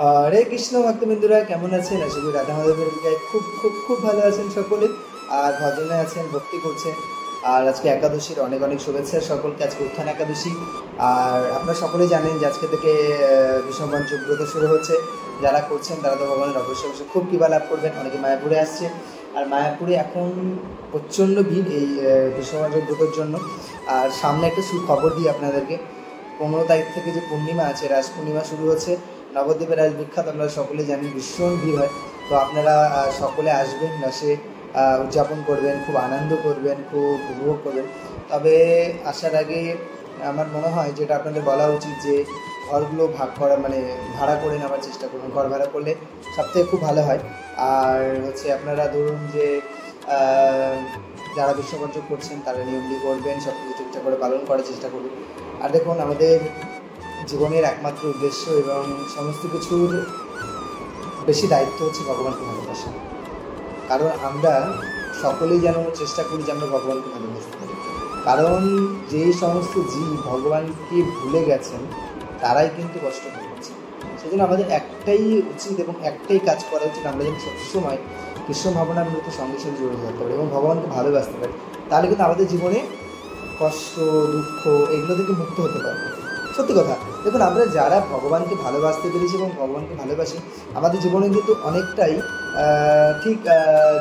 হরে কৃষ্ণ ভক্তবিন্দুরা, কেমন আছেন? আশা করি রাধা মাধবের কৃপায় খুব খুব খুব ভালো আছেন সকলে। আর ভজনে আছেন, ভক্তি করছেন। আর আজকে একাদশীর অনেক অনেক শুভেচ্ছা সকলকে। আজকে উত্থান একাদশী। আর আপনারা সকলেই জানেন যে আজকে থেকে বিষমবান ব্রত শুরু হচ্ছে। যারা করছেন তারা তো ভগবানের অবশ্যই অবশ্যই খুব কৃপা লাভ করবেন। অনেকে মায়াপুরে আসছে, আর মায়াপুরে এখন প্রচণ্ড ভিড় এই বিষমবান ব্রতর জন্য। আর সামনে একটা সুখবর দিই আপনাদেরকে। 15 তারিখ থেকে যে পূর্ণিমা আছে, রাজ পূর্ণিমা শুরু হচ্ছে। নবদ্বীপের রাজ বিখ্যাত, আপনারা সকলে জানেন, ভীষণ ভিড় হয়। তো আপনারা সকলে আসবেন, রাসে উদযাপন করবেন, খুব আনন্দ করবেন, খুব উপভোগ করবেন। তবে আসার আগে আমার মনে হয় যেটা আপনাদের বলা উচিত যে ঘরগুলো ভাগ করা, মানে ভাড়া করে নেওয়ার চেষ্টা করুন। ঘর ভাড়া করলে সবথেকে খুব ভালো হয়। আর হচ্ছে আপনারা ধরুন যে যারা বিশ্বকর্য করছেন তারা নিয়মটি করবেন, সব কিছু ঠিকঠাক করে পালন করার চেষ্টা করবেন। আর দেখুন, আমাদের জীবনের একমাত্র উদ্দেশ্য এবং সমস্ত কিছুর বেশি দায়িত্ব হচ্ছে ভগবানকে ভালোবাসা। কারণ আমরা সকলেই যেন চেষ্টা করি যে আমরা ভগবানকে ভালোবাসতে পারি। কারণ যেই সমস্ত জীব ভগবানকে ভুলে গেছেন তারাই কিন্তু কষ্ট ভোগ করছেন। সেই জন্য আমাদের একটাই উচিত এবং একটাই কাজ করা উচিত, আমরা যেন সবসময় কৃষ্ণ ভাবনার মতো সঙ্গে সঙ্গে জড়িত থাকতে পারি এবং ভগবানকে ভালোবাসতে পারি। তাহলে কিন্তু আমাদের জীবনে কষ্ট, দুঃখ এগুলো থেকে মুক্ত হতে পারবো। সত্যি কথা, দেখুন, আমরা যারা ভগবানকে ভালোবাসতে পেরেছি এবং ভগবানকে ভালোবাসি, আমাদের জীবনে কিন্তু অনেকটাই ঠিক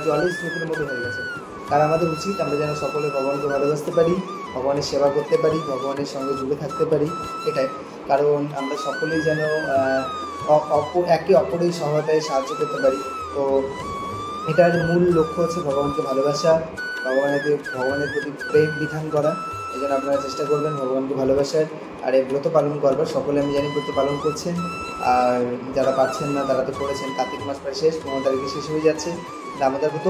জলের স্রোতের মতো হয়ে গেছে। কারণ আমাদের উচিত আমরা যেন সকলে ভগবানকে ভালোবাসতে পারি, ভগবানের সেবা করতে পারি, ভগবানের সঙ্গে জুড়ে থাকতে পারি, এটাই। কারণ আমরা সকলেই যেন একে অপরের সহায়তায় সাহায্য করতে পারি। তো এটার মূল লক্ষ্য হচ্ছে ভগবানকে ভালোবাসা, ভগবানের প্রতি প্রেম বিধান করা। এই জন্য আপনারা চেষ্টা করবেন ভগবানকে ভালোবাসার আর এই ব্রত পালন করবার। সকলে আমি জানি ব্রত পালন করছেন, আর যারা পাচ্ছেন না তারা তো করেছেন। কার্তিক মাস প্রায় শেষ, 15 তারিখে শেষ হয়ে যাচ্ছে দামোদর ব্রত।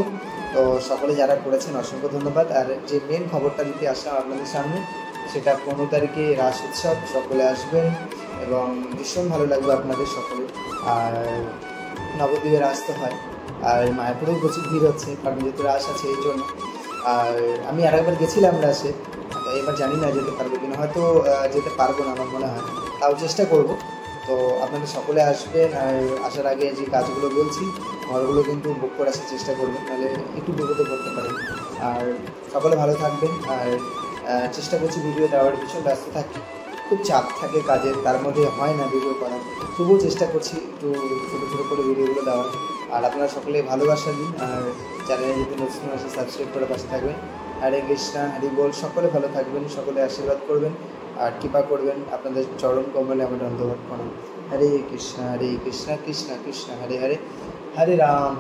তো সকলে যারা করেছেন অসংখ্য ধন্যবাদ। আর যে মেন খবরটা দিতে আসলাম আপনাদের সামনে, সেটা 15 তারিখে রাস উৎসব, সকলে আসবেন এবং ভীষণ ভালো লাগবে আপনাদের সকলে। আর নবদ্বীপে রাস তো হয়, আর মায়াপুরেও প্রচুর ভিড় হচ্ছে, কারণ যেহেতু রাস আছে এই জন্য। আর আমি আরেকবার গেছিলাম রাসে, এবার জানি না যেতে পারবো কিনা, হয়তো যেতে পারবো না আমার মনে হয়, তাও চেষ্টা করব। তো আপনাদের সকলে আসবেন। আর আসার আগে যে কাজগুলো বলছি, ঘরগুলো কিন্তু বুক করে আসার চেষ্টা করবেন, তাহলে একটু বিপদে করতে পারেন। আর সকলে ভালো থাকবেন। আর চেষ্টা করছি ভিডিও দেওয়ার, ভীষণ ব্যস্ত থাকি, খুব চাপ থাকে কাজের, তার মধ্যে হয় না ভিডিও করার। তবুও চেষ্টা করছি একটু ছোটো ছোটো করে ভিডিওগুলো দেওয়ার। আর আপনারা সকলে ভালোবাসা দিন, আর চ্যানেলে যদি নতুন আসে সাবস্ক্রাইব করে পাশে থাকবেন। হরে কৃষ্ণা, হরি বল। সকলে ভালো থাকবেন, সকলে আশীর্বাদ করবেন আর কৃপা করবেন। আপনাদের চরণ কমলে আমার ধন্যবাদ প্রণাম। হরে কৃষ্ণা কৃষ্ণ কৃষ্ণ হরে হরে, হরে রাম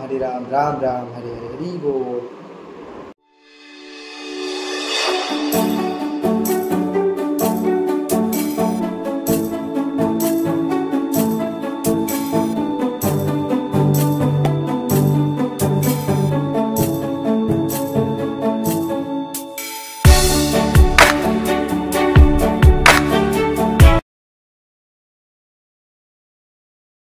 রাম রাম হরে হরে, হরি বল।